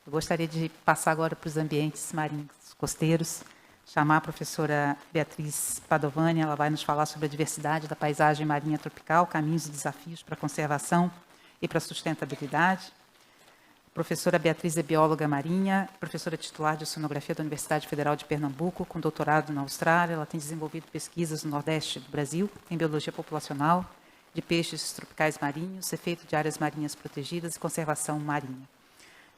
Eu gostaria de passar agora para os ambientes marinhos costeiros, chamar a professora Beatriz Padovani, ela vai nos falar sobre a diversidade da paisagem marinha tropical, caminhos e desafios para a conservação e para a sustentabilidade. A professora Beatriz é bióloga marinha, professora titular de oceanografia da Universidade Federal de Pernambuco, com doutorado na Austrália. Ela tem desenvolvido pesquisas no Nordeste do Brasil, em biologia populacional, de peixes tropicais marinhos, efeito de áreas marinhas protegidas e conservação marinha.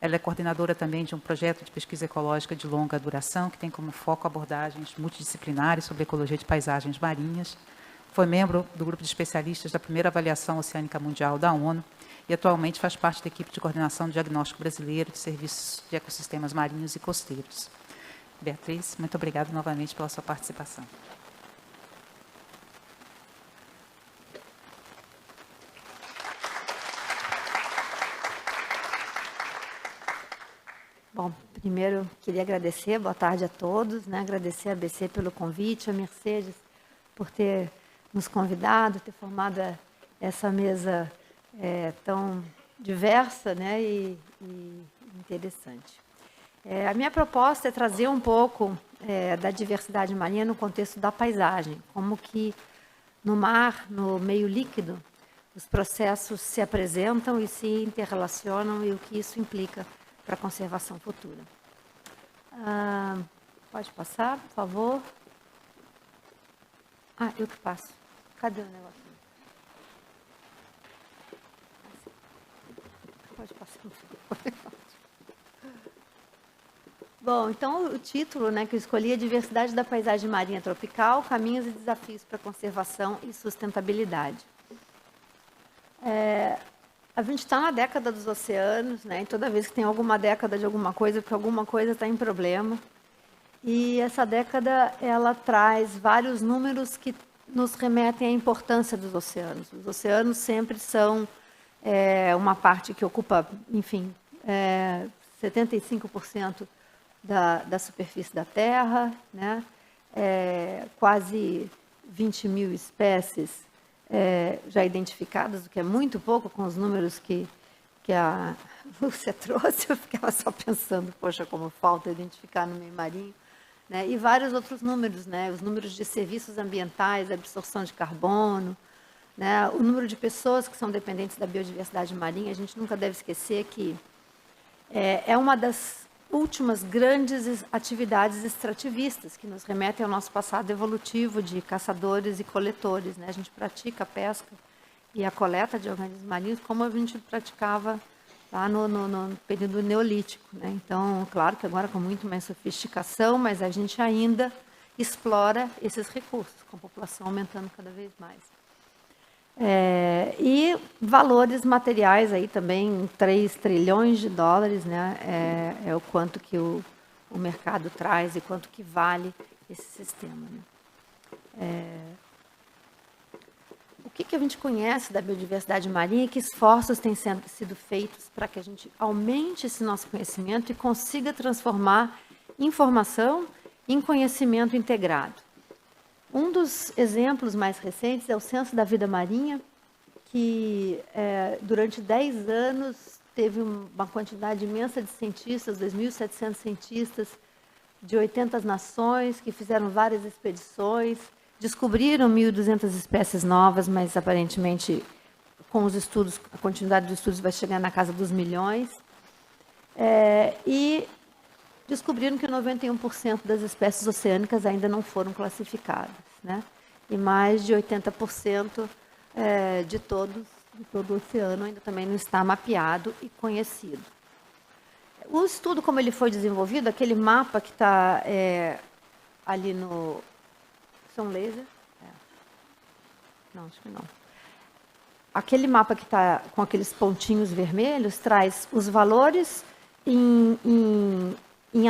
Ela é coordenadora também de um projeto de pesquisa ecológica de longa duração, que tem como foco abordagens multidisciplinares sobre ecologia de paisagens marinhas. Foi membro do grupo de especialistas da primeira avaliação oceânica mundial da ONU e atualmente faz parte da equipe de coordenação do diagnóstico brasileiro de serviços de ecossistemas marinhos e costeiros. Beatriz, muito obrigada novamente pela sua participação. Bom, primeiro queria agradecer, boa tarde a todos, agradecer a ABC pelo convite, a Mercedes por ter nos convidado, ter formado essa mesa tão diversa e interessante. A minha proposta é trazer um pouco da diversidade marinha no contexto da paisagem, como que no mar, no meio líquido, os processos se apresentam e se interrelacionam e o que isso implica para a conservação futura. Pode passar, por favor. Eu que passo. Cadê o negócio? Pode passar. Bom, então o título que eu escolhi é Diversidade da Paisagem Marinha Tropical, Caminhos e Desafios para a Conservação e Sustentabilidade. A gente está na década dos oceanos, e toda vez que tem alguma década de alguma coisa, porque alguma coisa está em problema. E essa década, ela traz vários números que nos remetem à importância dos oceanos. Os oceanos sempre são uma parte que ocupa, enfim, 75% da superfície da Terra, quase 20 mil espécies já identificadas, o que é muito pouco com os números que a Lúcia trouxe. Eu ficava só pensando, poxa, como falta identificar no meio marinho. E vários outros números, os números de serviços ambientais, absorção de carbono, o número de pessoas que são dependentes da biodiversidade marinha. A gente nunca deve esquecer que é uma das últimas grandes atividades extrativistas que nos remetem ao nosso passado evolutivo de caçadores e coletores. A gente pratica a pesca e a coleta de organismos marinhos como a gente praticava lá no período neolítico. Então, claro que agora com muito mais sofisticação, mas a gente ainda explora esses recursos, com a população aumentando cada vez mais. E valores materiais aí também, 3 trilhões de dólares, é o quanto que o mercado traz e quanto que vale esse sistema. O que a gente conhece da biodiversidade marinha e que esforços têm sido feitos para que a gente aumente esse nosso conhecimento e consiga transformar informação em conhecimento integrado. Um dos exemplos mais recentes é o Censo da Vida Marinha, que durante 10 anos teve uma quantidade imensa de cientistas, 2.700 cientistas de 80 nações, que fizeram várias expedições, descobriram 1.200 espécies novas, mas aparentemente com os estudos, a continuidade dos estudos vai chegar na casa dos milhões. E descobriram que 91% das espécies oceânicas ainda não foram classificadas, e mais de 80% de todo o oceano ainda também não está mapeado e conhecido. O estudo, como ele foi desenvolvido, aquele mapa que está ali no... São laser? Não, acho que não. Aquele mapa que está com aqueles pontinhos vermelhos traz os valores em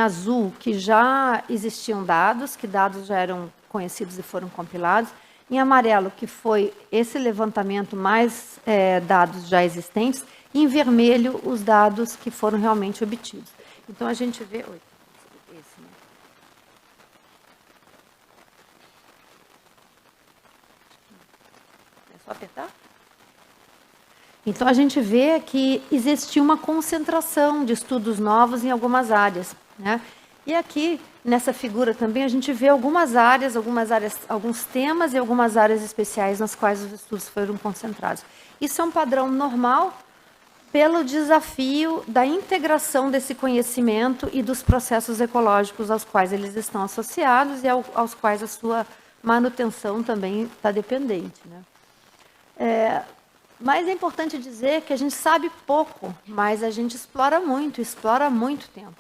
azul, que já existiam dados, que dados já eram conhecidos e foram compilados. Em amarelo, que foi esse levantamento mais dados já existentes. E em vermelho, os dados que foram realmente obtidos. Então, a gente vê... É só apertar? Então, a gente vê que existiu uma concentração de estudos novos em algumas áreas, né? E aqui, nessa figura também, a gente vê algumas áreas, alguns temas e algumas áreas especiais nas quais os estudos foram concentrados. Isso é um padrão normal pelo desafio da integração desse conhecimento e dos processos ecológicos aos quais eles estão associados e aos quais a sua manutenção também está dependente, né? Mas é importante dizer que a gente sabe pouco, mas a gente explora muito tempo.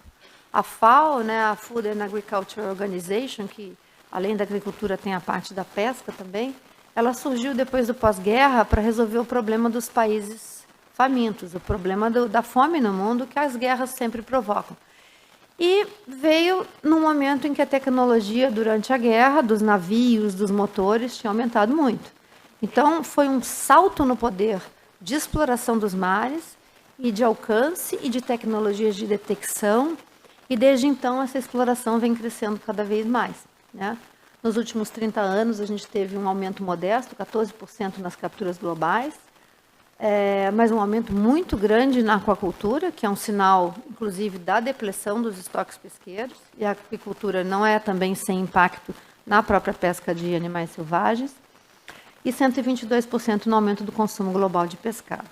A FAO, né, a Food and Agriculture Organization, que além da agricultura tem a parte da pesca também, ela surgiu depois do pós-guerra para resolver o problema dos países famintos, o problema da fome no mundo que as guerras sempre provocam. E veio num momento em que a tecnologia durante a guerra, dos navios, dos motores, tinha aumentado muito. Então, foi um salto no poder de exploração dos mares e de alcance e de tecnologias de detecção. E, desde então, essa exploração vem crescendo cada vez mais, né? Nos últimos 30 anos, a gente teve um aumento modesto, 14% nas capturas globais, mas um aumento muito grande na aquacultura, que é um sinal, inclusive, da depleção dos estoques pesqueiros. E a aquicultura não é também sem impacto na própria pesca de animais selvagens. E 122% no aumento do consumo global de pescado,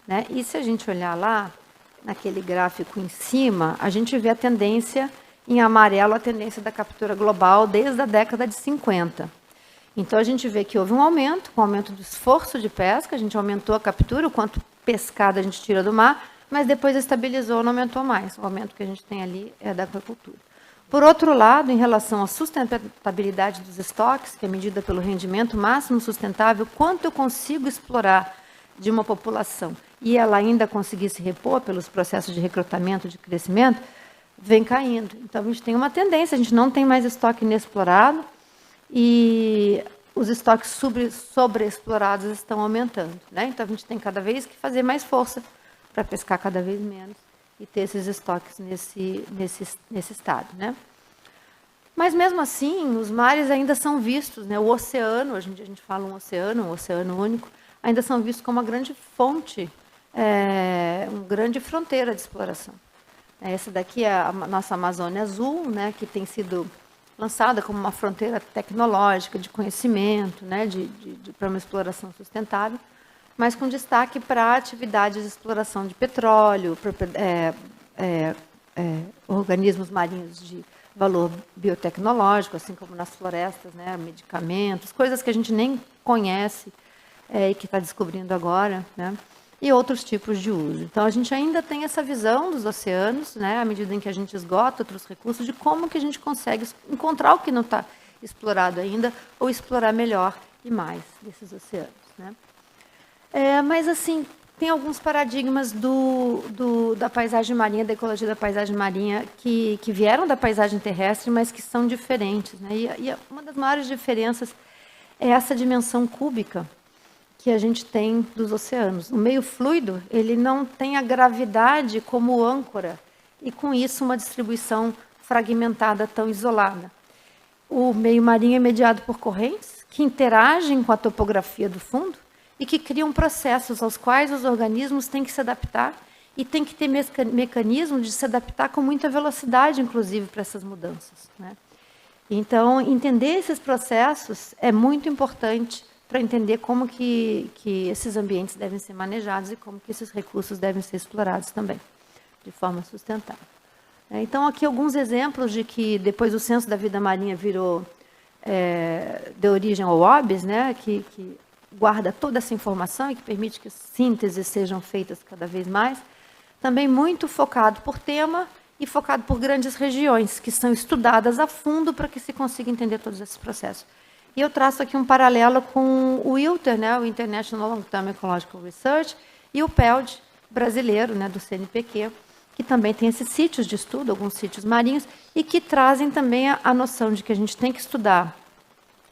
né? E se a gente olhar lá, naquele gráfico em cima, a gente vê a tendência, em amarelo, a tendência da captura global desde a década de 50. Então, a gente vê que houve um aumento, com o aumento do esforço de pesca, a gente aumentou a captura, o quanto pescado a gente tira do mar, mas depois estabilizou, não aumentou mais. O aumento que a gente tem ali é da aquacultura. Por outro lado, em relação à sustentabilidade dos estoques, que é medida pelo rendimento máximo sustentável, quanto eu consigo explorar de uma população e ela ainda conseguir se repor pelos processos de recrutamento, de crescimento, vem caindo. Então, a gente tem uma tendência, a gente não tem mais estoque inexplorado e os estoques sobreexplorados estão aumentando, né? Então, a gente tem cada vez que fazer mais força para pescar cada vez menos e ter esses estoques nesse estado, né? Mas, mesmo assim, os mares ainda são vistos, né? O oceano, hoje em dia a gente fala um oceano único, ainda são vistos como uma grande fonte, uma grande fronteira de exploração. Essa daqui é a nossa Amazônia Azul, né? Que tem sido lançada como uma fronteira tecnológica, de conhecimento, né? Para uma exploração sustentável, mas com destaque para atividades de exploração de petróleo, organismos marinhos de valor biotecnológico, assim como nas florestas, né, medicamentos, coisas que a gente nem conhece e que está descobrindo agora, né, e outros tipos de uso. Então, a gente ainda tem essa visão dos oceanos, né, à medida em que a gente esgota outros recursos, de como que a gente consegue encontrar o que não está explorado ainda ou explorar melhor e mais desses oceanos, né. Mas, assim, tem alguns paradigmas da paisagem marinha, da ecologia da paisagem marinha, que vieram da paisagem terrestre, mas que são diferentes, né? E uma das maiores diferenças é essa dimensão cúbica que a gente tem dos oceanos. O meio fluido, ele não tem a gravidade como âncora, e com isso uma distribuição fragmentada tão isolada. O meio marinho é mediado por correntes que interagem com a topografia do fundo, e que criam processos aos quais os organismos têm que se adaptar e têm que ter mecanismos de se adaptar com muita velocidade, inclusive, para essas mudanças, né? Então, entender esses processos é muito importante para entender como que esses ambientes devem ser manejados e como que esses recursos devem ser explorados também, de forma sustentável. Então, aqui alguns exemplos de que depois o Censo da Vida Marinha deu origem ao OBS, né, que guarda toda essa informação e que permite que as sínteses sejam feitas cada vez mais, também muito focado por tema e focado por grandes regiões, que são estudadas a fundo para que se consiga entender todos esses processos. E eu traço aqui um paralelo com o ILTER, né, o International Long Term Ecological Research, e o PELD brasileiro, né, do CNPq, que também tem esses sítios de estudo, alguns sítios marinhos, e que trazem também a noção de que a gente tem que estudar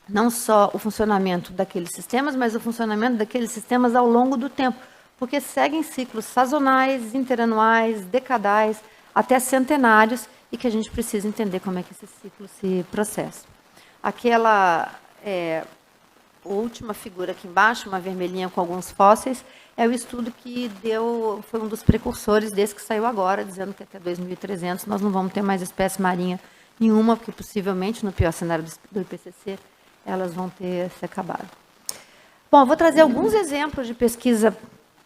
não só o funcionamento daqueles sistemas, mas o funcionamento daqueles sistemas ao longo do tempo, porque seguem ciclos sazonais, interanuais, decadais, até centenários, e que a gente precisa entender como é que esse ciclo se processa. Aquela última figura aqui embaixo, uma vermelhinha com alguns fósseis, é o estudo que foi um dos precursores desse que saiu agora, dizendo que até 2300 nós não vamos ter mais espécie marinha nenhuma, porque possivelmente, no pior cenário do IPCC, elas vão ter se acabado. Bom, eu vou trazer alguns exemplos de pesquisa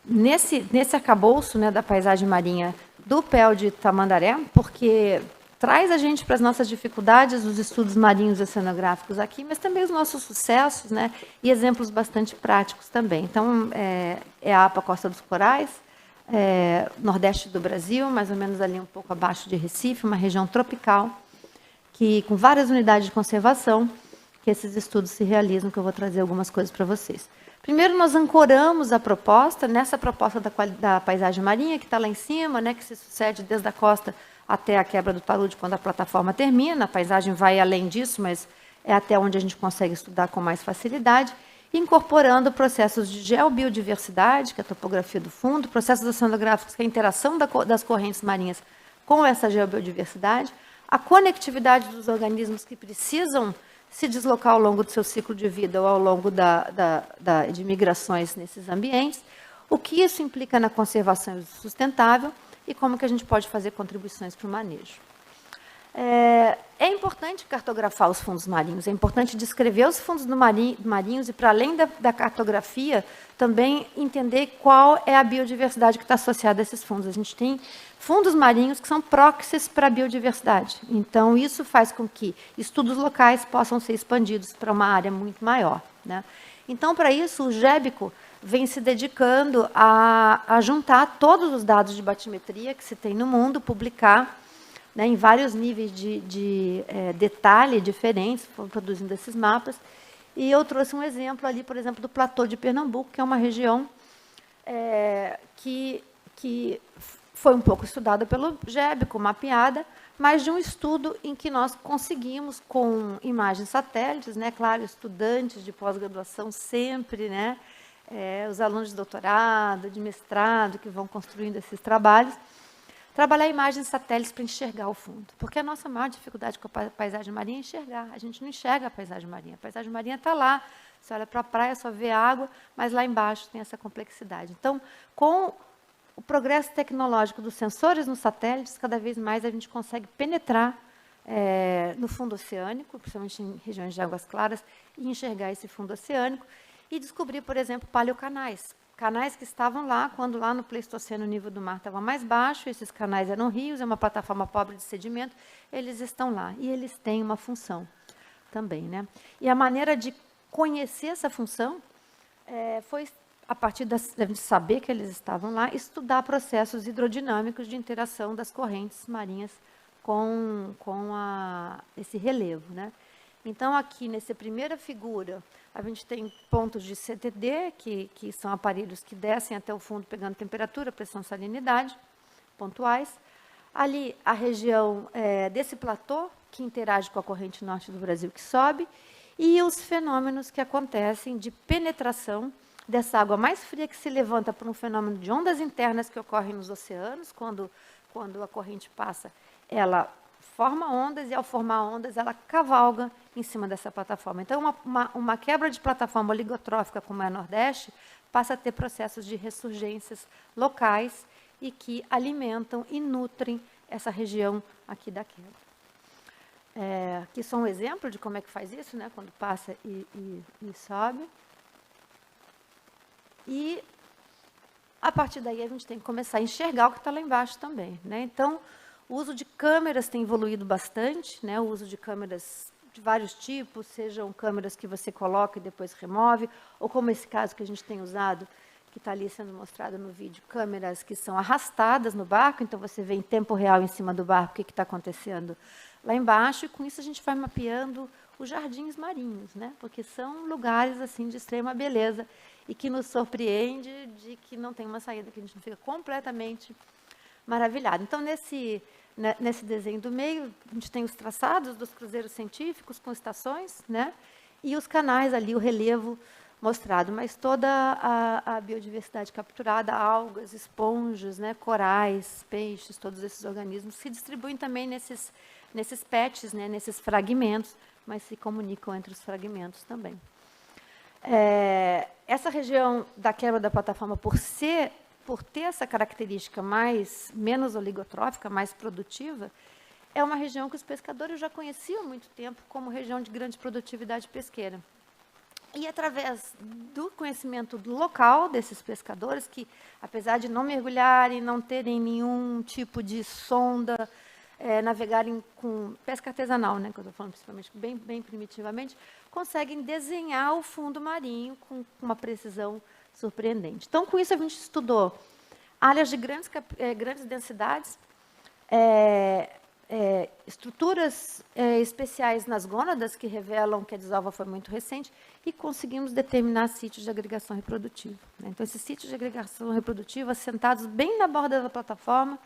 nesse arcabouço, né, da paisagem marinha do PEL de Tamandaré, porque traz a gente para as nossas dificuldades, os estudos marinhos e oceanográficos aqui, mas também os nossos sucessos, né, e exemplos bastante práticos também. Então, é a APA Costa dos Corais, nordeste do Brasil, mais ou menos ali um pouco abaixo de Recife, uma região tropical, que com várias unidades de conservação, que esses estudos se realizam, que eu vou trazer algumas coisas para vocês. Primeiro, nós ancoramos a proposta, nessa proposta da paisagem marinha, que está lá em cima, né, que se sucede desde a costa até a quebra do talude, quando a plataforma termina. A paisagem vai além disso, mas é até onde a gente consegue estudar com mais facilidade, incorporando processos de geobiodiversidade, que é a topografia do fundo, processos oceanográficos, que é a interação das correntes marinhas com essa geobiodiversidade, a conectividade dos organismos que precisam se deslocar ao longo do seu ciclo de vida ou ao longo de migrações nesses ambientes, o que isso implica na conservação sustentável e como que a gente pode fazer contribuições para o manejo. É importante cartografar os fundos marinhos, é importante descrever os fundos marinhos e, para além da cartografia, também entender qual é a biodiversidade que está associada a esses fundos. A gente tem fundos marinhos que são proxies para a biodiversidade. Então, isso faz com que estudos locais possam ser expandidos para uma área muito maior, né? Então, para isso, o GEBICO vem se dedicando a juntar todos os dados de batimetria que se tem no mundo, publicar, né, em vários níveis de detalhe diferentes, produzindo esses mapas. E eu trouxe um exemplo ali, por exemplo, do platô de Pernambuco, que é uma região que foi um pouco estudada pelo GEBICO, mapeada, mas de um estudo em que nós conseguimos, com imagens satélites, né, claro, estudantes de pós-graduação sempre, né, os alunos de doutorado, de mestrado, que vão construindo esses trabalhos, trabalhar imagens satélites para enxergar o fundo. Porque a nossa maior dificuldade com a paisagem marinha é enxergar. A gente não enxerga a paisagem marinha. A paisagem marinha está lá. Você olha para a praia, só vê água, mas lá embaixo tem essa complexidade. Então, com o progresso tecnológico dos sensores nos satélites, cada vez mais a gente consegue penetrar no fundo oceânico, principalmente em regiões de águas claras, e enxergar esse fundo oceânico e descobrir, por exemplo, paleocanais. Canais que estavam lá, quando lá no Pleistoceno o nível do mar estava mais baixo, esses canais eram rios, é uma plataforma pobre de sedimento, eles estão lá. E eles têm uma função também, né? E a maneira de conhecer essa função foi, a partir de saber que eles estavam lá, estudar processos hidrodinâmicos de interação das correntes marinhas com esse relevo, né? Então, aqui, nessa primeira figura, a gente tem pontos de CTD, que são aparelhos que descem até o fundo pegando temperatura, pressão, salinidade, pontuais. Ali, a região desse platô, que interage com a corrente norte do Brasil, que sobe, e os fenômenos que acontecem de penetração dessa água mais fria que se levanta por um fenômeno de ondas internas que ocorrem nos oceanos, quando a corrente passa, ela forma ondas, e ao formar ondas, ela cavalga em cima dessa plataforma. Então, uma quebra de plataforma oligotrófica, como é a Nordeste, passa a ter processos de ressurgências locais e que alimentam e nutrem essa região aqui da quebra. Aqui só um exemplo de como é que faz isso, né, quando passa e sobe. E, a partir daí, a gente tem que começar a enxergar o que está lá embaixo também, né? Então, o uso de câmeras tem evoluído bastante, né? O uso de câmeras de vários tipos, sejam câmeras que você coloca e depois remove, ou como esse caso que a gente tem usado, que está ali sendo mostrado no vídeo, câmeras que são arrastadas no barco, então você vê em tempo real em cima do barco o que está acontecendo lá embaixo, e com isso a gente vai mapeando os jardins marinhos, né? Porque são lugares assim de extrema beleza e que nos surpreende de que não tem uma saída, que a gente não fica completamente maravilhado. Então, nesse desenho do meio, a gente tem os traçados dos cruzeiros científicos com estações, né? E os canais ali, o relevo mostrado, mas toda a biodiversidade capturada, algas, esponjas, né? Corais, peixes, todos esses organismos se distribuem também nesses patches, né? Nesses fragmentos, mas se comunicam entre os fragmentos também. Essa região da quebra da plataforma, por ter essa característica menos oligotrófica, mais produtiva, é uma região que os pescadores já conheciam há muito tempo como região de grande produtividade pesqueira. E através do conhecimento local desses pescadores, que apesar de não mergulharem, não terem nenhum tipo de sonda, navegarem com pesca artesanal, né, que eu estou falando principalmente bem primitivamente, conseguem desenhar o fundo marinho com uma precisão surpreendente. Então, com isso, a gente estudou áreas de grandes densidades, estruturas especiais nas gônadas, que revelam que a desova foi muito recente, e conseguimos determinar sítios de agregação reprodutiva, né? Então, esses sítios de agregação reprodutiva assentados bem na borda da plataforma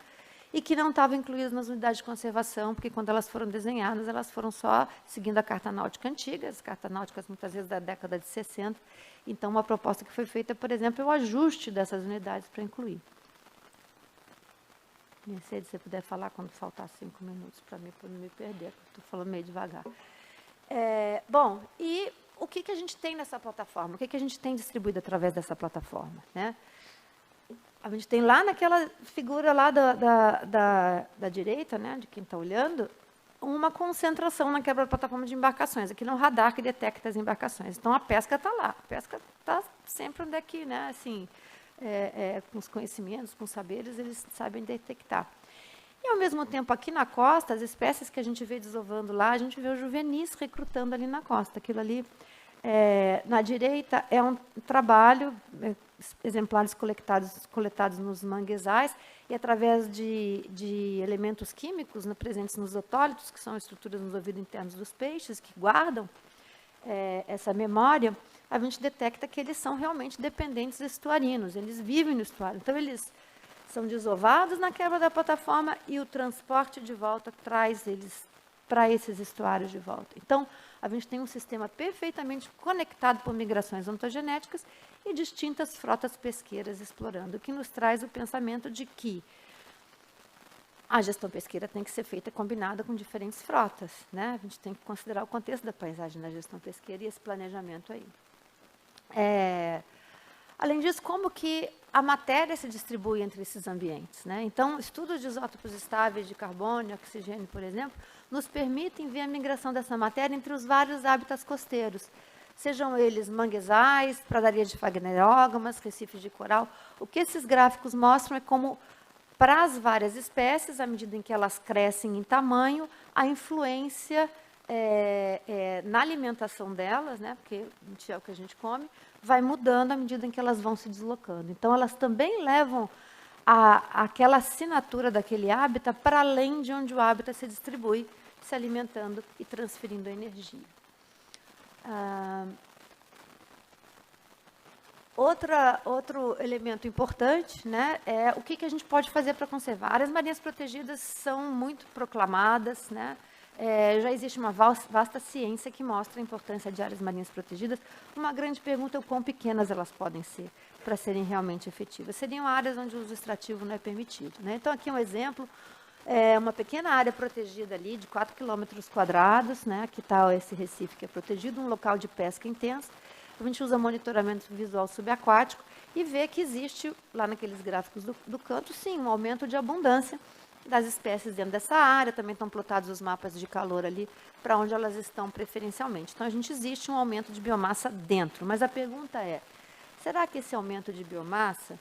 e que não estavam incluídos nas unidades de conservação, porque quando elas foram desenhadas, elas foram só seguindo a Carta Náutica antiga, as cartas náuticas muitas vezes da década de 60. Então, uma proposta que foi feita, por exemplo, é o ajuste dessas unidades para incluir. Mercedes, se você puder falar quando faltar 5 minutos para mim, não me perder, porque estou falando meio devagar. Bom, e o que a gente tem nessa plataforma? O que a gente tem distribuído através dessa plataforma, né? A gente tem lá naquela figura lá da direita, né, de quem está olhando, uma concentração na quebra da plataforma de embarcações. Aqui é um radar que detecta as embarcações. Então, a pesca está lá. A pesca está sempre onde é que, né, assim, com os conhecimentos, com os saberes, eles sabem detectar. E, ao mesmo tempo, aqui na costa, as espécies que a gente vê desovando lá, a gente vê os juvenis recrutando ali na costa. Aquilo ali, na direita, é um trabalho, exemplares coletados nos manguezais, e através de elementos químicos, né, presentes nos otólitos, que são estruturas nos ouvidos internos dos peixes, que guardam essa memória, a gente detecta que eles são realmente dependentes estuarinos, eles vivem no estuário. Então, eles são desovados na quebra da plataforma e o transporte de volta traz eles para esses estuários de volta. Então, a gente tem um sistema perfeitamente conectado por migrações ontogenéticas e distintas frotas pesqueiras explorando, o que nos traz o pensamento de que a gestão pesqueira tem que ser feita combinada com diferentes frotas, né? A gente tem que considerar o contexto da paisagem na gestão pesqueira e esse planejamento aí. Além disso, como que a matéria se distribui entre esses ambientes, né? Então, estudos de isótopos estáveis de carbono e oxigênio, por exemplo, nos permitem ver a migração dessa matéria entre os vários hábitats costeiros, sejam eles manguezais, pradarias de fanerógamas, recifes de coral. O que esses gráficos mostram é como, para as várias espécies, à medida em que elas crescem em tamanho, a influência na alimentação delas, né, porque é o que a gente come, vai mudando à medida em que elas vão se deslocando. Então, elas também levam aquela assinatura daquele hábitat para além de onde o hábitat se distribui, se alimentando e transferindo a energia. Outro elemento importante, né, é o que a gente pode fazer para conservar. Áreas marinhas protegidas são muito proclamadas, né? Já existe uma vasta ciência que mostra a importância de áreas marinhas protegidas. Uma grande pergunta é o quão pequenas elas podem ser para serem realmente efetivas. Seriam áreas onde o uso extrativo não é permitido, né? Então, aqui um exemplo, uma pequena área protegida ali de 4 km², né? Aqui está esse recife que é protegido, um local de pesca intensa. A gente usa monitoramento visual subaquático e vê que existe, lá naqueles gráficos do canto, sim, um aumento de abundância das espécies dentro dessa área. Também estão plotados os mapas de calor ali, para onde elas estão preferencialmente. Então, existe um aumento de biomassa dentro. Mas a pergunta é, será que esse aumento de biomassa,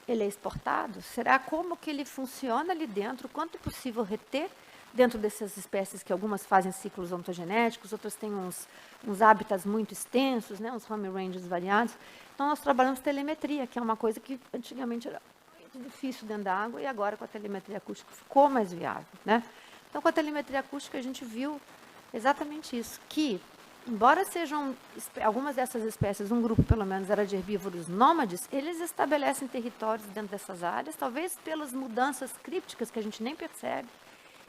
ele é exportado? Será como que ele funciona ali dentro? Quanto é possível reter dentro dessas espécies, que algumas fazem ciclos ontogenéticos, outras têm uns hábitats muito extensos, né, uns home ranges variados. Então, nós trabalhamos telemetria, que é uma coisa que antigamente era difícil dentro da água, e agora com a telemetria acústica ficou mais viável, né? Então, com a telemetria acústica a gente viu exatamente isso, que, embora sejam algumas dessas espécies, um grupo pelo menos era de herbívoros nômades, eles estabelecem territórios dentro dessas áreas, talvez pelas mudanças crípticas que a gente nem percebe,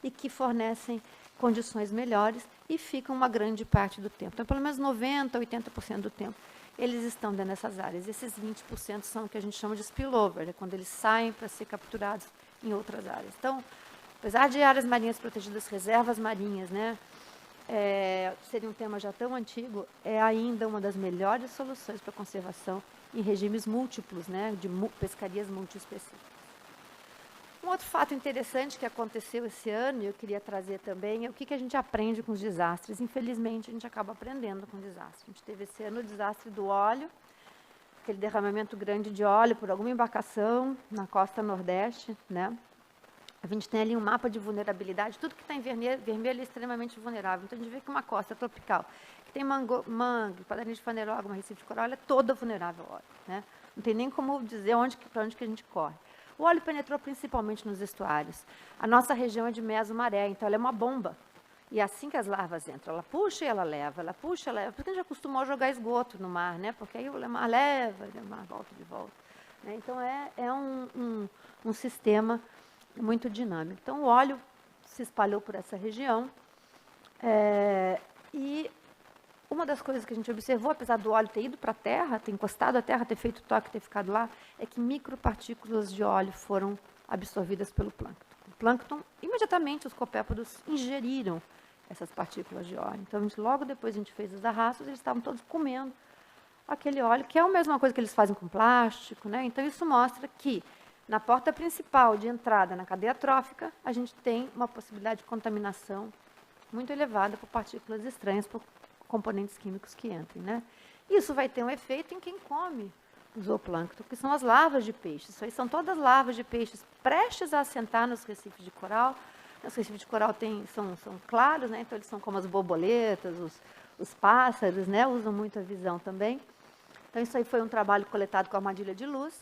e que fornecem condições melhores e ficam uma grande parte do tempo. Então, pelo menos 90%, 80% do tempo, eles estão dentro dessas áreas. Esses 20% são o que a gente chama de spillover, é quando eles saem para ser capturados em outras áreas. Então, apesar de áreas marinhas protegidas, reservas marinhas, né, seria um tema já tão antigo, é ainda uma das melhores soluções para conservação em regimes múltiplos, né, de pescarias multiespecíficas. Um outro fato interessante que aconteceu esse ano, e eu queria trazer também, é o que a gente aprende com os desastres. Infelizmente, a gente acaba aprendendo com desastres. A gente teve esse ano o desastre do óleo, aquele derramamento grande de óleo por alguma embarcação na costa nordeste, né? A gente tem ali um mapa de vulnerabilidade, tudo que está em vermelho é extremamente vulnerável. Então, a gente vê que uma costa tropical, que tem mangue, padrinha de fanerógama, recife de coral, ela é toda vulnerável ao óleo, né? Não tem nem como dizer para onde que a gente corre. O óleo penetrou principalmente nos estuários. A nossa região é de mesomaré, então ela é uma bomba. E assim que as larvas entram, ela puxa e ela leva, ela puxa e ela leva. Porque a gente já acostumou a jogar esgoto no mar, né? Porque aí o mar leva, o mar volta de volta. Né? Então, é um sistema muito dinâmico. Então, o óleo se espalhou por essa região. E uma das coisas que a gente observou, apesar do óleo ter ido para a terra, ter encostado a terra, ter feito toque, ter ficado lá, é que micropartículas de óleo foram absorvidas pelo plâncton. O plâncton, imediatamente, os copépodos ingeriram essas partículas de óleo. Então, logo depois a gente fez os arrastos, eles estavam todos comendo aquele óleo, que é a mesma coisa que eles fazem com plástico, né? Então, isso mostra que na porta principal de entrada na cadeia trófica, a gente tem uma possibilidade de contaminação muito elevada por partículas estranhas, por componentes químicos que entrem, né? Isso vai ter um efeito em quem come o zooplâncton, que são as larvas de peixes. Isso aí são todas larvas de peixes prestes a assentar nos recifes de coral. Os recifes de coral são claros, né? Então eles são como as borboletas, os pássaros, né? Usam muito a visão também. Então isso aí foi um trabalho coletado com a armadilha de luz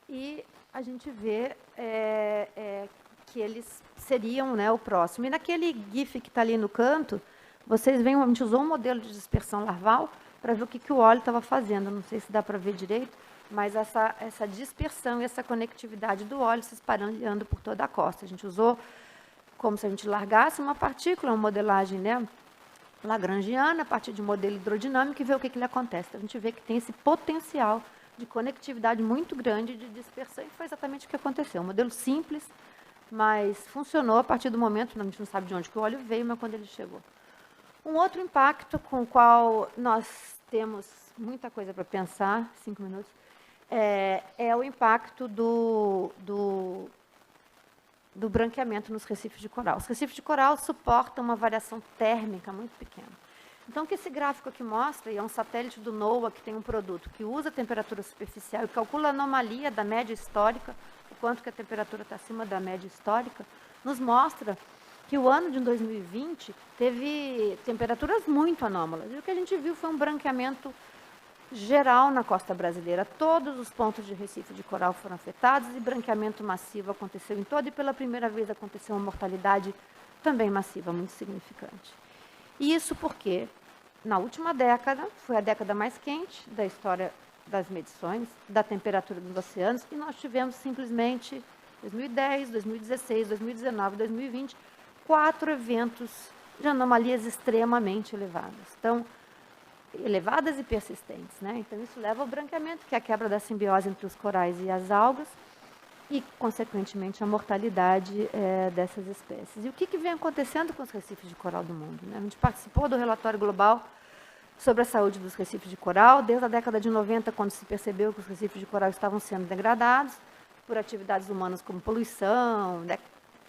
e a gente vê que eles seriam, né, o próximo. E naquele GIF que está ali no canto, vocês veem, a gente usou um modelo de dispersão larval para ver o que o óleo estava fazendo. Não sei se dá para ver direito, mas essa dispersão e essa conectividade do óleo se espalhando por toda a costa. A gente usou como se a gente largasse uma partícula, uma modelagem, né, lagrangiana, a partir de um modelo hidrodinâmico, e ver o que ele acontece. Então, a gente vê que tem esse potencial de conectividade muito grande de dispersão, e foi exatamente o que aconteceu. Um modelo simples, mas funcionou a partir do momento, a gente não sabe de onde que o óleo veio, mas quando ele chegou. Um outro impacto com o qual nós temos muita coisa para pensar, 5 minutos, é o impacto do branqueamento nos recifes de coral. Os recifes de coral suportam uma variação térmica muito pequena. Então, o que esse gráfico aqui mostra, e é um satélite do NOAA que tem um produto que usa a temperatura superficial e calcula a anomalia da média histórica, o quanto que a temperatura está acima da média histórica, nos mostra que o ano de 2020 teve temperaturas muito anômalas. E o que a gente viu foi um branqueamento geral na costa brasileira. Todos os pontos de recife de coral foram afetados e branqueamento massivo aconteceu em todo, e pela primeira vez aconteceu uma mortalidade também massiva, muito significante. E isso porque, na última década, foi a década mais quente da história das medições, da temperatura dos oceanos, e nós tivemos simplesmente 2010, 2016, 2019, 2020, 4 eventos de anomalias extremamente elevadas. Então, elevadas e persistentes, né? Então, isso leva ao branqueamento, que é a quebra da simbiose entre os corais e as algas, e, consequentemente, a mortalidade dessas espécies. E o que vem acontecendo com os recifes de coral do mundo, né? A gente participou do relatório global sobre a saúde dos recifes de coral, desde a década de 90, quando se percebeu que os recifes de coral estavam sendo degradados por atividades humanas como poluição,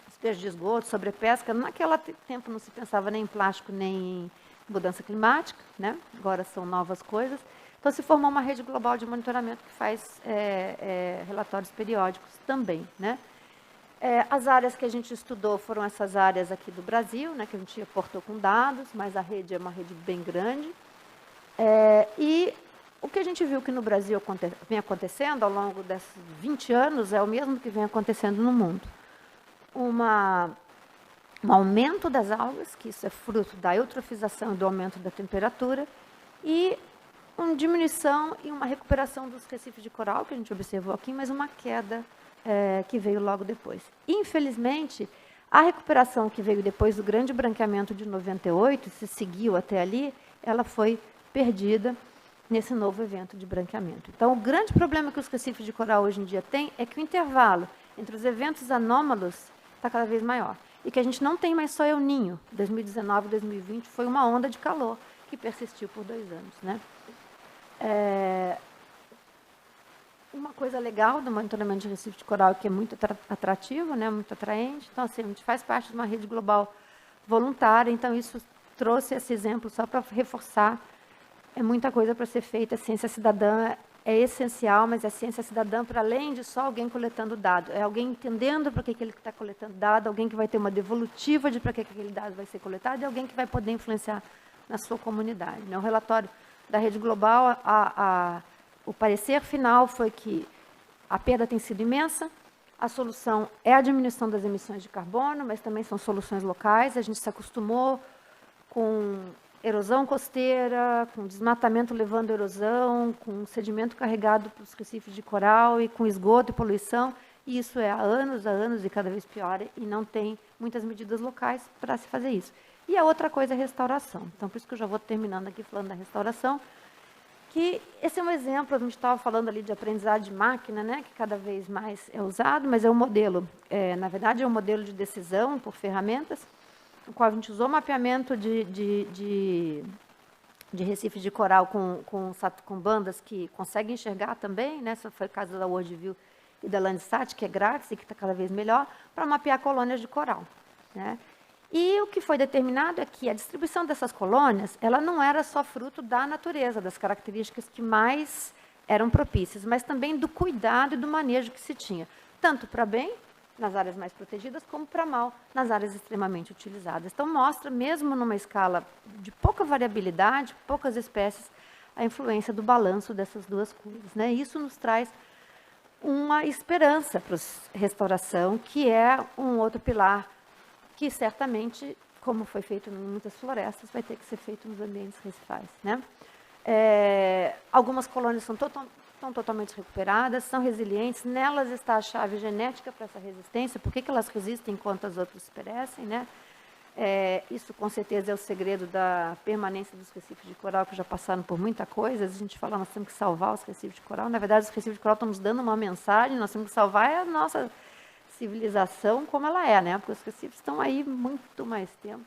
despejo de esgoto, sobrepesca. Naquele tempo não se pensava nem em plástico, nem em mudança climática, né? Agora são novas coisas. Então, se formou uma rede global de monitoramento que faz relatórios periódicos também, né? As áreas que a gente estudou foram essas áreas aqui do Brasil, né, que a gente aportou com dados, mas a rede é uma rede bem grande. E o que a gente viu que no Brasil vem acontecendo ao longo desses 20 anos é o mesmo que vem acontecendo no mundo. Um aumento das algas, que isso é fruto da eutrofização e do aumento da temperatura, e uma diminuição e uma recuperação dos recifes de coral, que a gente observou aqui, mas uma queda que veio logo depois. Infelizmente, a recuperação que veio depois do grande branqueamento de 98, se seguiu até ali, ela foi perdida nesse novo evento de branqueamento. Então, o grande problema que os recifes de coral hoje em dia têm é que o intervalo entre os eventos anômalos está cada vez maior. e que a gente não tem mais só El Niño. 2019, 2020 foi uma onda de calor que persistiu por 2 anos, né? Uma coisa legal do monitoramento de recife de coral, que é muito atrativo, né, muito atraente. Então, assim, a gente faz parte de uma rede global voluntária, então isso trouxe esse exemplo só para reforçar. É muita coisa para ser feita, a ciência cidadã é essencial, mas a ciência cidadã, para além de só alguém coletando dado, é alguém entendendo para que ele está coletando dado, alguém que vai ter uma devolutiva de para que aquele dado vai ser coletado e alguém que vai poder influenciar na sua comunidade, né? O relatório da rede global, o parecer final foi que a perda tem sido imensa, a solução é a diminuição das emissões de carbono, mas também são soluções locais, a gente se acostumou com erosão costeira, com desmatamento levando erosão, com sedimento carregado para os recifes de coral e com esgoto e poluição, e isso é há anos e cada vez pior, e não tem muitas medidas locais para se fazer isso. E a outra coisa é a restauração. Então, por isso que eu já vou terminando aqui falando da restauração, que esse é um exemplo, a gente estava falando ali de aprendizagem de máquina, né, que cada vez mais é usado, mas é um modelo, na verdade, é um modelo de decisão por ferramentas, no qual a gente usou mapeamento de recifes de coral com bandas que conseguem enxergar também, né, esse foi o caso da Worldview e da Landsat, que é grátis e que está cada vez melhor, para mapear colônias de coral, né. E o que foi determinado é que a distribuição dessas colônias, ela não era só fruto da natureza, das características que mais eram propícias, mas também do cuidado e do manejo que se tinha, tanto para bem, nas áreas mais protegidas, como para mal, nas áreas extremamente utilizadas. Então, mostra, mesmo numa escala de pouca variabilidade, poucas espécies, a influência do balanço dessas duas coisas, né? Isso nos traz uma esperança para a restauração, que é um outro pilar que certamente, como foi feito em muitas florestas, vai ter que ser feito nos ambientes recifais, né? Algumas colônias estão totalmente recuperadas, são resilientes, nelas está a chave genética para essa resistência, por que elas resistem enquanto as outras perecem, né? Isso, com certeza, é o segredo da permanência dos recifes de coral, que já passaram por muita coisa. A gente fala, nós temos que salvar os recifes de coral. Na verdade, os recifes de coral estão nos dando uma mensagem, nós temos que salvar a nossa civilização como ela é, né? Porque os recifes estão aí muito mais tempo.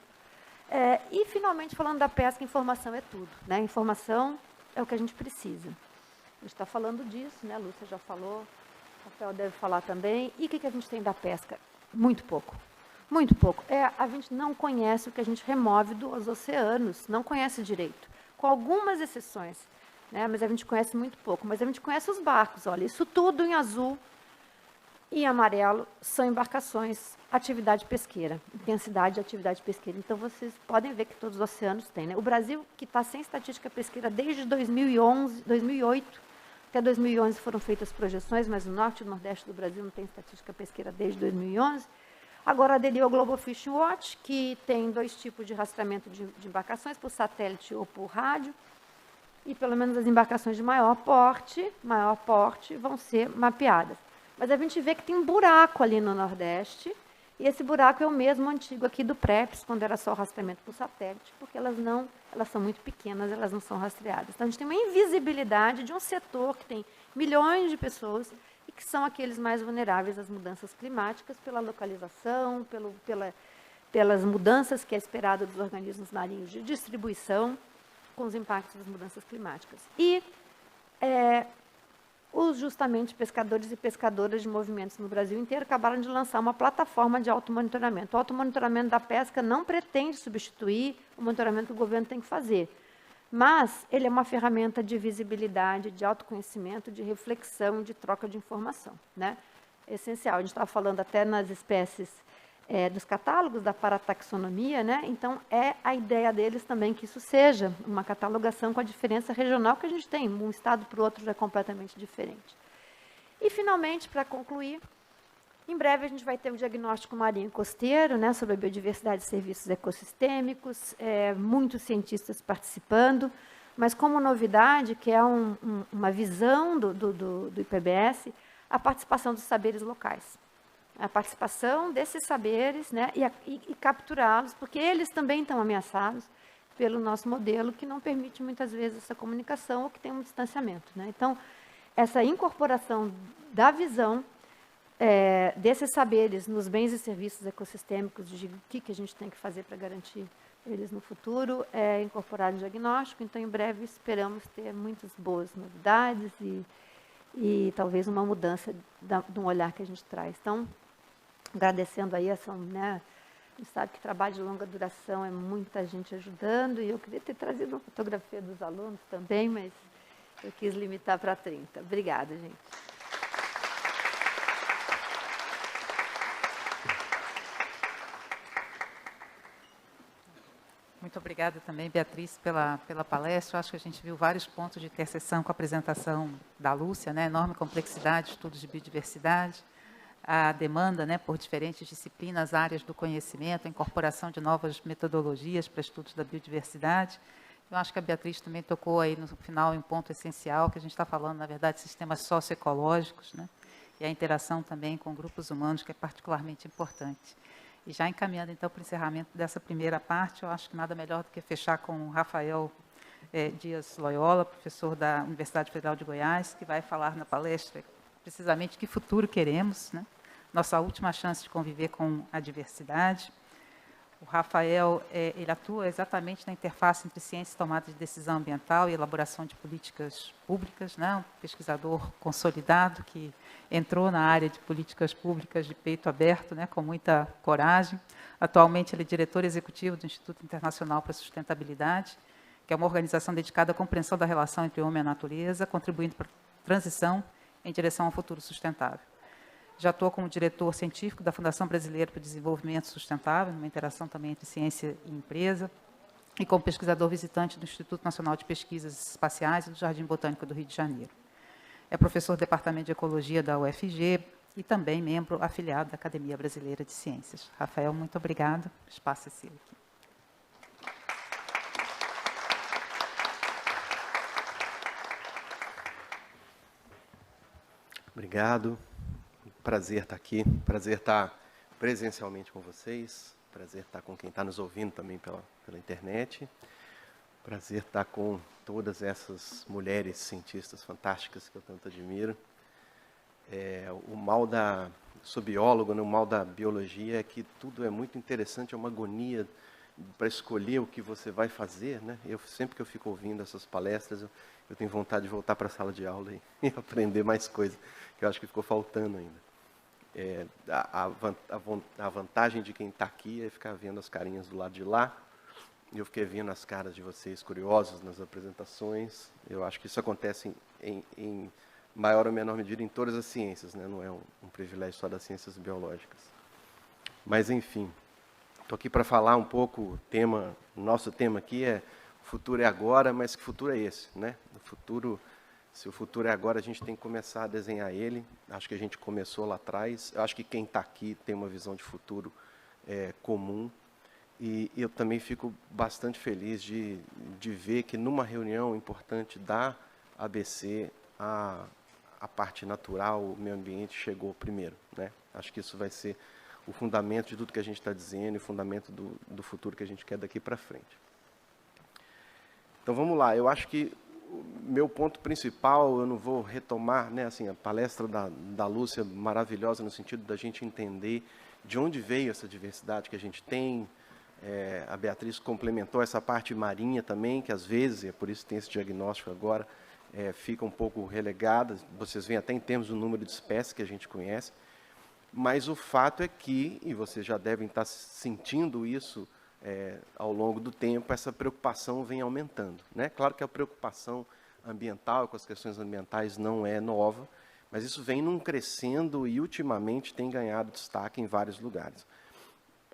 E, finalmente, falando da pesca, informação é tudo, né? Informação é o que a gente precisa. A gente está falando disso, né? A Lúcia já falou, o Rafael deve falar também. E o que a gente tem da pesca? Muito pouco. Muito pouco. A gente não conhece o que a gente remove dos oceanos, não conhece direito, com algumas exceções, né? Mas a gente conhece muito pouco. Mas a gente conhece os barcos, olha, isso tudo em azul, em amarelo, são embarcações, atividade pesqueira, intensidade de atividade pesqueira. Então, vocês podem ver que todos os oceanos têm, né? O Brasil, que está sem estatística pesqueira desde 2008, até 2011 foram feitas projeções, mas o norte e o nordeste do Brasil não tem estatística pesqueira desde 2011. Agora aderiu ao Global Fishing Watch, que tem 2 tipos de rastreamento de embarcações, por satélite ou por rádio, e pelo menos as embarcações de maior porte vão ser mapeadas. Mas a gente vê que tem um buraco ali no Nordeste, e esse buraco é o mesmo antigo aqui do PREPS, quando era só rastreamento por satélite, porque elas são muito pequenas, elas não são rastreadas. Então, a gente tem uma invisibilidade de um setor que tem milhões de pessoas e que são aqueles mais vulneráveis às mudanças climáticas, pela localização, pelas mudanças que é esperado dos organismos marinhos de distribuição, com os impactos das mudanças climáticas. E justamente pescadores e pescadoras de movimentos no Brasil inteiro acabaram de lançar uma plataforma de automonitoramento. O automonitoramento da pesca não pretende substituir o monitoramento que o governo tem que fazer, mas ele é uma ferramenta de visibilidade, de autoconhecimento, de reflexão, de troca de informação, né? É essencial. A gente estava falando até nas espécies dos catálogos da parataxonomia, né? Então, a ideia deles também que isso seja uma catalogação com a diferença regional que a gente tem. Um estado para o outro já é completamente diferente. E, finalmente, para concluir, em breve a gente vai ter o diagnóstico marinho costeiro, né, sobre a biodiversidade e serviços ecossistêmicos, muitos cientistas participando, mas como novidade, que é uma visão do IPBS, a participação dos saberes locais. A participação desses saberes, né, e capturá-los, porque eles também estão ameaçados pelo nosso modelo, que não permite muitas vezes essa comunicação ou que tem um distanciamento, né? Então, essa incorporação da visão desses saberes nos bens e serviços ecossistêmicos, de o que a gente tem que fazer para garantir eles no futuro, incorporar no diagnóstico. Então, em breve, esperamos ter muitas boas novidades e talvez uma mudança de um olhar que a gente traz. Então, agradecendo aí essa, né, a gente sabe que trabalho de longa duração é muita gente ajudando, e eu queria ter trazido uma fotografia dos alunos também, mas eu quis limitar para 30. Obrigada, gente. Muito obrigada também, Beatriz, pela palestra. Eu acho que a gente viu vários pontos de interseção com a apresentação da Lúcia, né? Enorme complexidade, estudos de biodiversidade, a demanda, né, por diferentes disciplinas, áreas do conhecimento, a incorporação de novas metodologias para estudos da biodiversidade. Eu acho que a Beatriz também tocou aí no final em um ponto essencial, que a gente está falando, na verdade, de sistemas socioecológicos, né, e a interação também com grupos humanos, que é particularmente importante. E já encaminhando, então, para o encerramento dessa primeira parte, eu acho que nada melhor do que fechar com o Rafael Dias Loyola, professor da Universidade Federal de Goiás, que vai falar na palestra precisamente que futuro queremos, né? Nossa última chance de conviver com a diversidade. O Rafael, ele atua exatamente na interface entre ciência e tomada de decisão ambiental e elaboração de políticas públicas, né? Um pesquisador consolidado que entrou na área de políticas públicas de peito aberto, né? Com muita coragem. Atualmente, ele é diretor executivo do Instituto Internacional para a Sustentabilidade, que é uma organização dedicada à compreensão da relação entre o homem e a natureza, contribuindo para a transição em direção ao futuro sustentável. Já atuou como diretor científico da Fundação Brasileira para o Desenvolvimento Sustentável, numa interação também entre ciência e empresa, e como pesquisador visitante do Instituto Nacional de Pesquisas Espaciais e do Jardim Botânico do Rio de Janeiro. É professor do Departamento de Ecologia da UFG e também membro afiliado da Academia Brasileira de Ciências. Rafael, muito obrigado. O espaço é seu aqui. Obrigado. Prazer estar aqui, prazer estar presencialmente com vocês, prazer estar com quem está nos ouvindo também pela internet, prazer estar com todas essas mulheres cientistas fantásticas que eu tanto admiro. O mal sou biólogo, né? O mal da biologia é que tudo é muito interessante, é uma agonia para escolher o que você vai fazer, né? Sempre que eu fico ouvindo essas palestras, eu tenho vontade de voltar para a sala de aula e aprender mais coisas, que eu acho que ficou faltando ainda. A vantagem de quem está aqui é ficar vendo as carinhas do lado de lá. Eu fiquei vendo as caras de vocês curiosos nas apresentações. Eu acho que isso acontece em maior ou menor medida em todas as ciências, né? Não é um privilégio só das ciências biológicas. Mas, enfim, estou aqui para falar um pouco, nosso tema aqui é o futuro é agora, mas que futuro é esse, né? Se o futuro é agora, a gente tem que começar a desenhar ele. Acho que a gente começou lá atrás. Eu acho que quem está aqui tem uma visão de futuro comum. E eu também fico bastante feliz de ver que, numa reunião importante da ABC, a parte natural, o meio ambiente, chegou primeiro, né? Acho que isso vai ser o fundamento de tudo que a gente está dizendo e o fundamento do futuro que a gente quer daqui para frente. Então, vamos lá. Eu acho que o meu ponto principal, eu não vou retomar, né, assim, a palestra da Lúcia, maravilhosa no sentido da gente entender de onde veio essa diversidade que a gente tem. A Beatriz complementou essa parte marinha também, que às vezes, e é por isso que tem esse diagnóstico agora, fica um pouco relegada. Vocês veem até em termos do número de espécies que a gente conhece. Mas o fato é que, e vocês já devem estar sentindo isso, ao longo do tempo, essa preocupação vem aumentando, né? Claro que a preocupação ambiental, com as questões ambientais, não é nova, mas isso vem num crescendo e, ultimamente, tem ganhado destaque em vários lugares.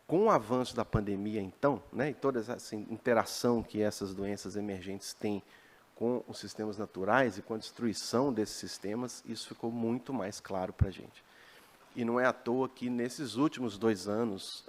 Com o avanço da pandemia, então, né, e toda essa interação que essas doenças emergentes têm com os sistemas naturais e com a destruição desses sistemas, isso ficou muito mais claro para a gente. E não é à toa que, nesses últimos 2 anos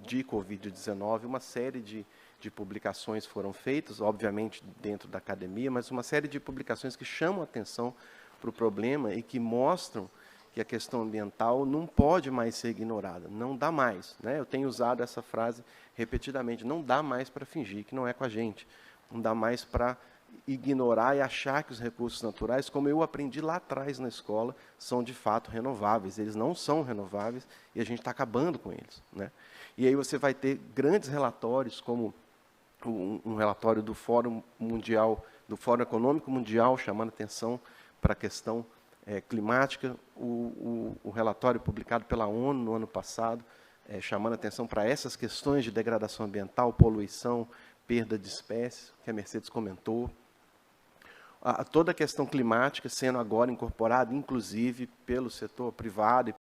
de Covid-19, uma série de publicações foram feitas, obviamente dentro da academia, mas uma série de publicações que chamam a atenção para o problema e que mostram que a questão ambiental não pode mais ser ignorada, não dá mais, né? Eu tenho usado essa frase repetidamente, não dá mais para fingir que não é com a gente, não dá mais para ignorar e achar que os recursos naturais, como eu aprendi lá atrás na escola, são de fato renováveis. Eles não são renováveis e a gente está acabando com eles, né? E aí você vai ter grandes relatórios, como um relatório do Fórum Mundial, do Fórum Econômico Mundial, chamando atenção para a questão climática, o relatório publicado pela ONU no ano passado, chamando atenção para essas questões de degradação ambiental, poluição, perda de espécies, que a Mercedes comentou. Toda a questão climática sendo agora incorporada, inclusive, pelo setor privado